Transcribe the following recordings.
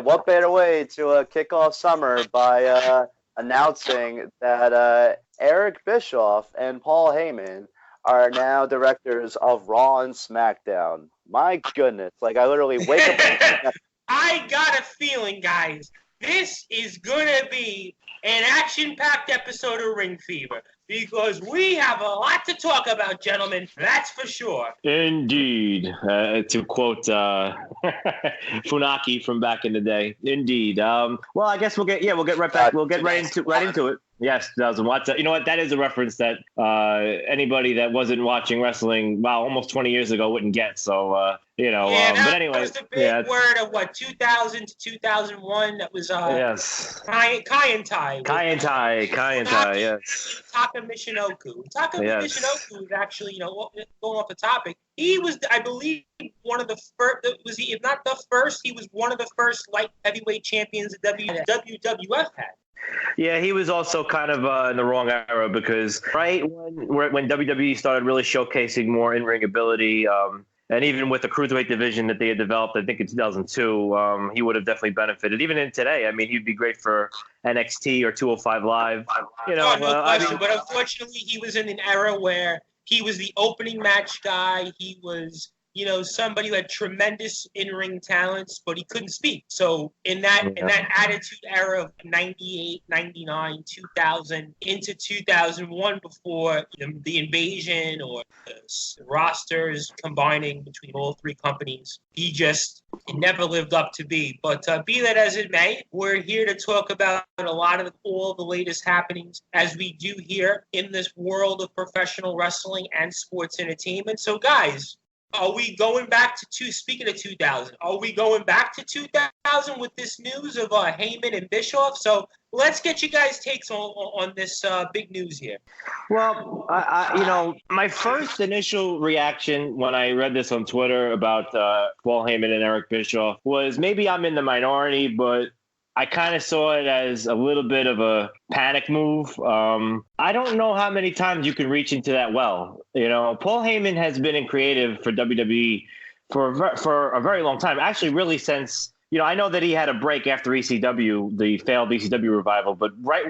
what better way to kick off summer by announcing that Eric Bischoff and Paul Heyman are now directors of Raw and Smackdown. My goodness. Like, I literally wake up. I got a feeling, guys, this is going to be an action-packed episode of Ringfever because we have a lot to talk about, gentlemen. That's for sure. Indeed. To quote Funaki from back in the day. Indeed. Well, I guess we'll get right back. We'll get right into it. Yes, doesn't watch that. You know what? That is a reference that anybody that wasn't watching wrestling, almost 20 years ago wouldn't get. So, but anyway. That was the big word of 2000 to 2001. That was yes. Kaientai. Kaientai, yes. Taka Michinoku. Michinoku is actually, going off the topic. He was, I believe, one of the first, if not the first, he was one of the first light heavyweight champions that WWF had. Yeah, he was also kind of in the wrong era because right when WWE started really showcasing more in-ring ability, and even with the cruiserweight division that they had developed, I think in 2002, he would have definitely benefited. Even in today, I mean, he'd be great for NXT or 205 Live. No question. But unfortunately, he was in an era where he was the opening match guy. He was, somebody who had tremendous in-ring talents, but he couldn't speak. So in that attitude era of 98, 99, 2000 into 2001 before the invasion or the rosters combining between all three companies, it never lived up to be. But be that as it may, we're here to talk about all the latest happenings as we do here in this world of professional wrestling and sports entertainment. So guys, are we going back to speaking of 2000? Are we going back to 2000 with this news of Heyman and Bischoff? So let's get you guys' takes on this big news here. Well, my first initial reaction when I read this on Twitter about Paul Heyman and Eric Bischoff was maybe I'm in the minority, but I kind of saw it as a little bit of a panic move. I don't know how many times you can reach into that well. Paul Heyman has been in creative for WWE for a very long time. Actually, really since, I know that he had a break after ECW, the failed ECW revival, but right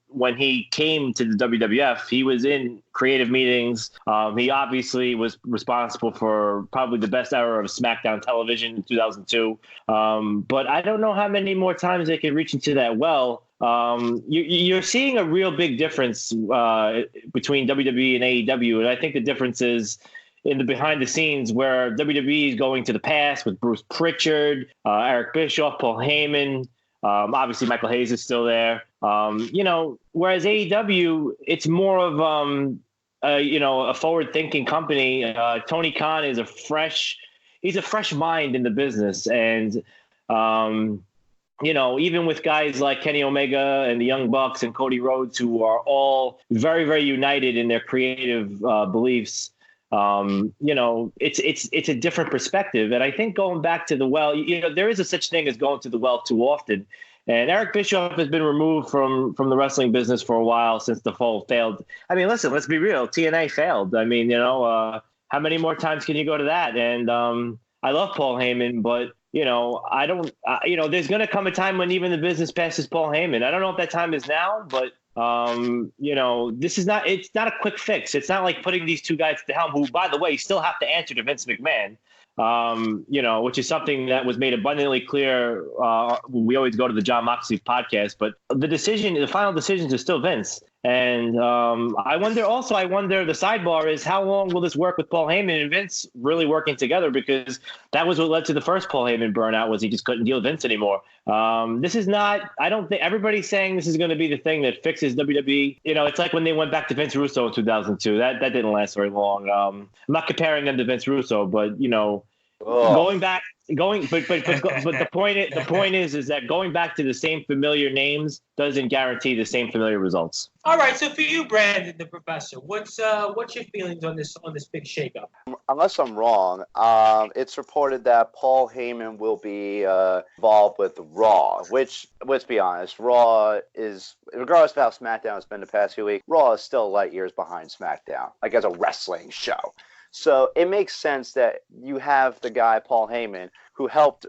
when he came to the WWF, he was in creative meetings. He obviously was responsible for probably the best era of SmackDown television in 2002. But I don't know how many more times they can reach into that well. You're seeing a real big difference between WWE and AEW, and I think the difference is in the behind the scenes where WWE is going to the past with Bruce Pritchard, Eric Bischoff, Paul Heyman. Obviously, Michael Hayes is still there. Whereas AEW, it's more of a forward-thinking company. Tony Khan is a fresh mind in the business, and even with guys like Kenny Omega and the Young Bucks and Cody Rhodes, who are all very, very united in their creative beliefs. It's a different perspective. And I think going back to the well, there is a such thing as going to the well too often. And Eric Bischoff has been removed from the wrestling business for a while since the fall failed. I mean, listen, let's be real. TNA failed. I mean, how many more times can you go to that? And I love Paul Heyman, but I don't, there's going to come a time when even the business passes Paul Heyman. I don't know if that time is now, but it's not a quick fix. It's not like putting these two guys at the helm, who, by the way, still have to answer to Vince McMahon, which is something that was made abundantly clear. We always go to the John Moxley podcast, but the final decisions are still Vince. And I wonder, the sidebar is, how long will this work with Paul Heyman and Vince really working together? Because that was what led to the first Paul Heyman burnout, was he just couldn't deal with Vince anymore. This is not, I don't think everybody's saying this is going to be the thing that fixes WWE. It's like when they went back to Vince Russo in 2002. That didn't last very long. I'm not comparing them to Vince Russo, but, going back. But the point is that going back to the same familiar names doesn't guarantee the same familiar results. All right, so for you, Brandon, the professor, what's your feelings on this big shakeup? Unless I'm wrong, it's reported that Paul Heyman will be involved with Raw, which, let's be honest, Raw is, regardless of how SmackDown has been the past few weeks, Raw is still light years behind SmackDown, like as a wrestling show. So it makes sense that you have the guy, Paul Heyman, who helped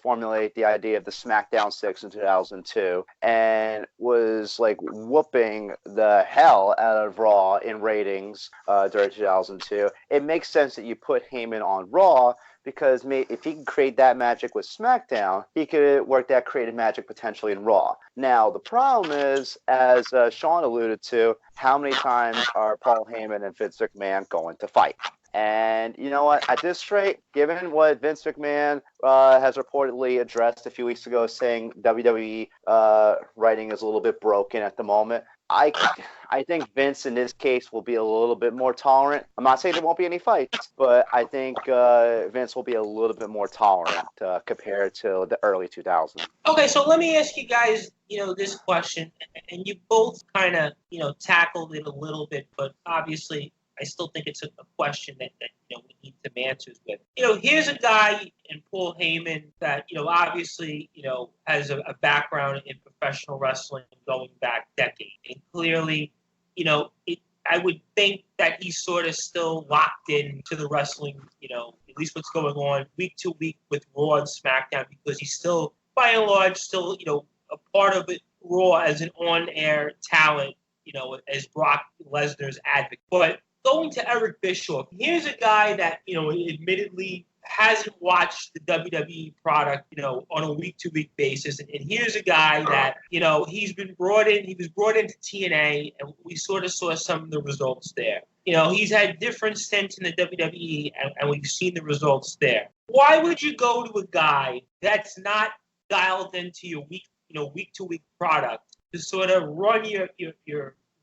formulate the idea of the SmackDown 6 in 2002 and was like whooping the hell out of Raw in ratings during 2002. It makes sense that you put Heyman on Raw because if he can create that magic with SmackDown, he could work that creative magic potentially in Raw. Now, the problem is, as Sean alluded to, how many times are Paul Heyman and Vince McMahon going to fight? And you know what? At this rate, given what Vince McMahon has reportedly addressed a few weeks ago, saying WWE writing is a little bit broken at the moment, I think Vince in this case will be a little bit more tolerant. I'm not saying there won't be any fights, but I think Vince will be a little bit more tolerant compared to the early 2000s. Okay, so let me ask you guys, this question, and you both kind of, tackled it a little bit, but obviously I still think it's a question that we need some answers with. Here's a guy in Paul Heyman that, obviously, has a background in professional wrestling going back decades. And clearly, I would think that he's sort of still locked in to the wrestling, at least what's going on week to week with Raw and SmackDown, because he's still, by and large, still, a part of it, Raw as an on-air talent, as Brock Lesnar's advocate. But going to Eric Bischoff, here's a guy that, admittedly hasn't watched the WWE product, on a week-to-week basis. And here's a guy that, he was brought into TNA, and we sort of saw some of the results there. He's had different stints in the WWE, and we've seen the results there. Why would you go to a guy that's not dialed into your week-to-week product to sort of run your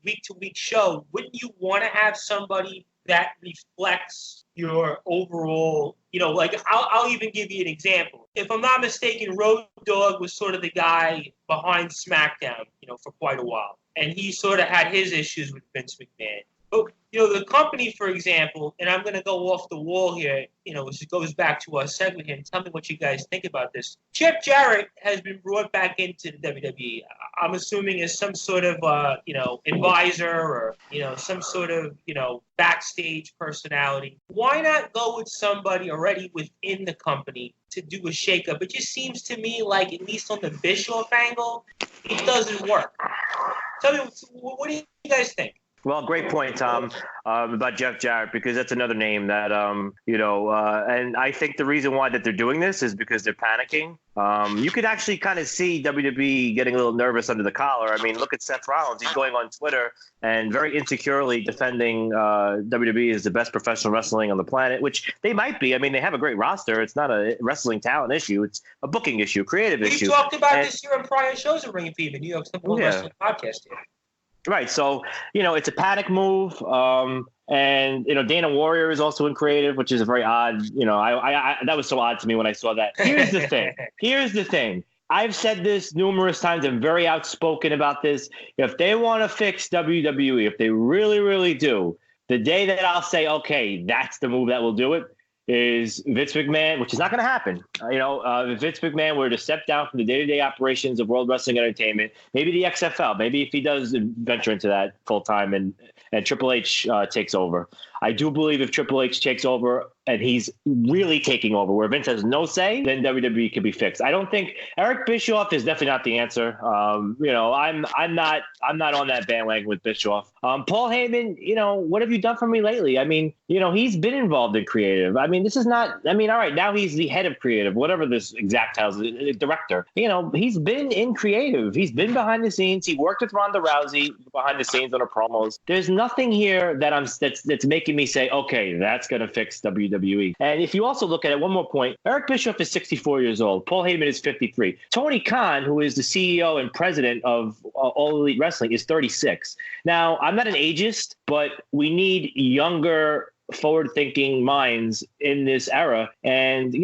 week-to-week show? Wouldn't you want to have somebody that reflects your overall, I'll even give you an example. If I'm not mistaken, Road Dogg was sort of the guy behind SmackDown, for quite a while. And he sort of had his issues with Vince McMahon. But, the company, for example, and I'm going to go off the wall here, which goes back to our segment here, and tell me what you guys think about this. Jeff Jarrett has been brought back into the WWE. I'm assuming as some sort of, advisor or, some sort of, backstage personality. Why not go with somebody already within the company to do a shakeup? It just seems to me like, at least on the Bischoff angle, it doesn't work. Tell me, what do you guys think? Well, great point, Tom, about Jeff Jarrett, because that's another name that, and I think the reason why that they're doing this is because they're panicking. You could actually kind of see WWE getting a little nervous under the collar. I mean, look at Seth Rollins. He's going on Twitter and very insecurely defending WWE as the best professional wrestling on the planet, which they might be. I mean, they have a great roster. It's not a wrestling talent issue. It's a booking issue, creative issue. We talked about this here on prior shows of Ringfever, New York's number one wrestling podcast here. Right. So, it's a panic move. And, Dana Warrior is also in creative, which is a very odd, I that was so odd to me when I saw that. Here's the thing. I've said this numerous times. I'm very outspoken about this. If they want to fix WWE, if they really, really do, the day that I'll say, okay, that's the move that will do it, is Vince McMahon, which is not going to happen. If Vince McMahon were to step down from the day-to-day operations of World Wrestling Entertainment, maybe the XFL, maybe if he does venture into that full-time and Triple H takes over. I do believe if Triple H takes over and he's really taking over, where Vince has no say, then WWE can be fixed. I don't think Eric Bischoff is definitely not the answer. I'm not on that bandwagon with Bischoff. Paul Heyman, what have you done for me lately? I mean, he's been involved in creative. I mean, this is not. I mean, all right, now he's the head of creative, whatever this exact title is, director. He's been in creative. He's been behind the scenes. He worked with Ronda Rousey behind the scenes on her promos. There's nothing here that's making me say, okay, that's going to fix WWE. And if you also look at it, one more point, Eric Bischoff is 64 years old. Paul Heyman is 53. Tony Khan, who is the CEO and president of All Elite Wrestling, is 36. Now, I'm not an ageist, but we need younger, forward-thinking minds in this era. And,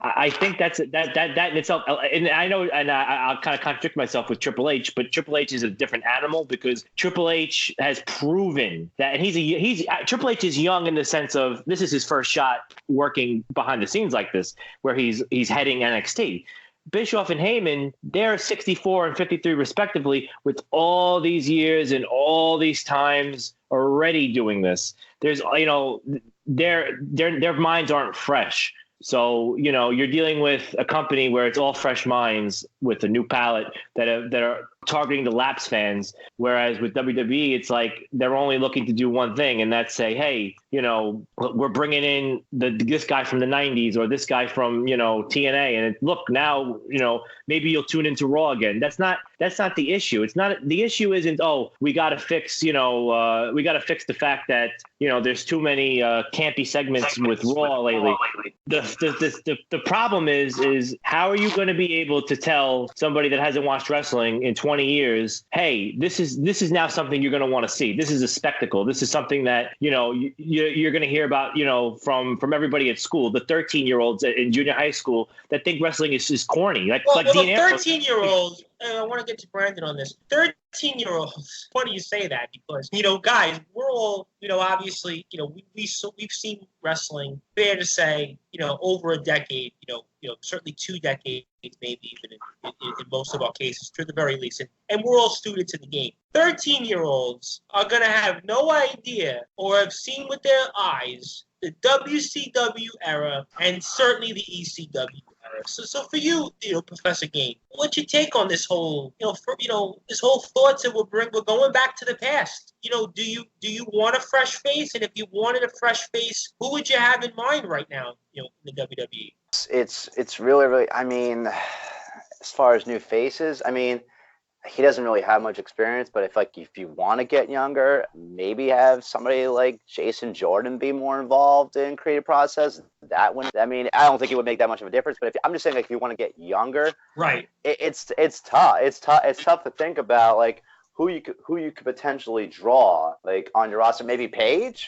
I think that in itself, and I know, and I'll kind of contradict myself with Triple H, but Triple H is a different animal because Triple H has proven that, and Triple H is young in the sense of this is his first shot working behind the scenes like this, where he's heading NXT. Bischoff and Heyman, they're 64 and 53 respectively, with all these years and all these times already doing this. There's, their minds aren't fresh. So, you're dealing with a company where it's all fresh minds with a new palette that are targeting the lapsed fans. Whereas with WWE, it's like they're only looking to do one thing, and that's say, hey, we're bringing in this guy from the 90s or this guy from, TNA. And look, now, maybe you'll tune into Raw again. That's not the issue. It's not, the issue isn't, we got to fix, we got to fix the fact that, there's too many campy segments with Raw lately. The problem is how are you going to be able to tell somebody that hasn't watched wrestling in 20 years, hey, this is now something you're going to want to see. This is a spectacle. This is something that, you're going to hear about, from everybody at school, the 13-year-olds in junior high school that think wrestling is corny. Like 13-year-olds, I want to get to Brandon on this. 13-year-olds, funny you say that because, guys, we're all, obviously, we've seen wrestling, fair to say, over a decade, certainly 2 decades, maybe even in most of our cases, to the very least. And we're all students in the game. 13-year-olds are going to have no idea or have seen with their eyes the WCW era and certainly the ECW era. So for you, Professor Game, what's your take on this whole, this whole thoughts that we're going back to the past? Do you want a fresh face? And if you wanted a fresh face, who would you have in mind right now, in the WWE? It's really, really, I mean, as far as new faces, I mean, he doesn't really have much experience, but if you want to get younger, maybe have somebody like Jason Jordan be more involved in creative process. That one, I mean, I don't think it would make that much of a difference. But I'm just saying, if you want to get younger, right? It's tough. It's tough to think about who you could potentially draw on your roster. Maybe Paige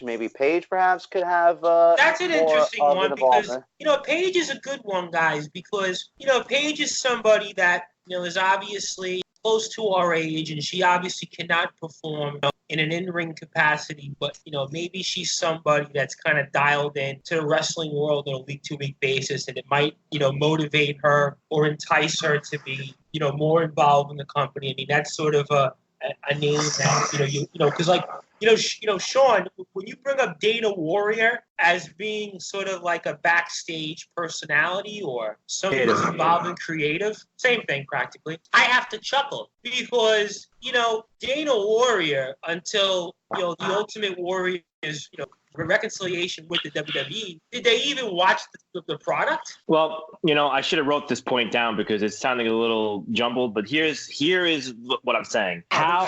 perhaps could have. That's an interesting one because Paige is a good one, guys, because Paige is somebody that is obviously close to our age, and she obviously cannot perform in an in-ring capacity, but maybe she's somebody that's kind of dialed in to the wrestling world on a week-to-week basis, and it might motivate her or entice her to be more involved in the company. I mean, that's sort of a name that because Sean, when you bring up Dana Warrior as being sort of like a backstage personality or somebody who's involved in creative, same thing practically, I have to chuckle because Dana Warrior until the Ultimate Warrior is reconciliation with the WWE. Did they even watch the product? Well, I should have wrote this point down because it's sounding a little jumbled. But here is what I'm saying.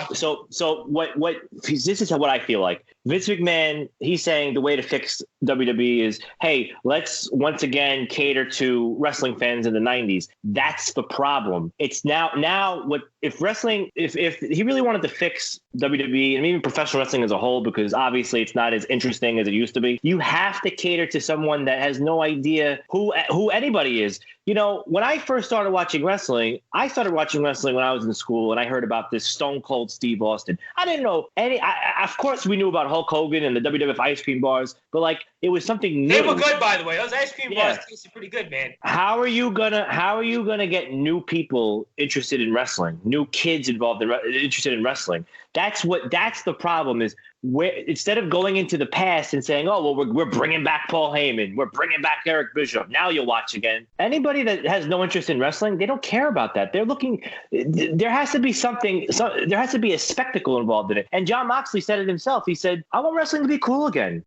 This is what I feel like. Vince McMahon, he's saying the way to fix WWE is, hey, let's once again cater to wrestling fans in the 90s. That's the problem. It's now what if wrestling, if he really wanted to fix WWE and even professional wrestling as a whole, because obviously it's not as interesting as it used to be, you have to cater to someone that has no idea who anybody is. When I first started watching wrestling, I started watching wrestling when I was in school, and I heard about this Stone Cold Steve Austin. I didn't know of course, we knew about Hulk Hogan and the WWF ice cream bars, but it was something new. They were good, by the way. Those ice cream bars tasted pretty good, man. How are you gonna get new people interested in wrestling? New kids interested in wrestling? That's the problem is where instead of going into the past and saying, oh, well, we're bringing back Paul Heyman, we're bringing back Eric Bischoff, now you'll watch again. Anybody that has no interest in wrestling, they don't care about that. They're looking, there has to be there has to be a spectacle involved in it. And John Moxley said it himself. He said, I want wrestling to be cool again.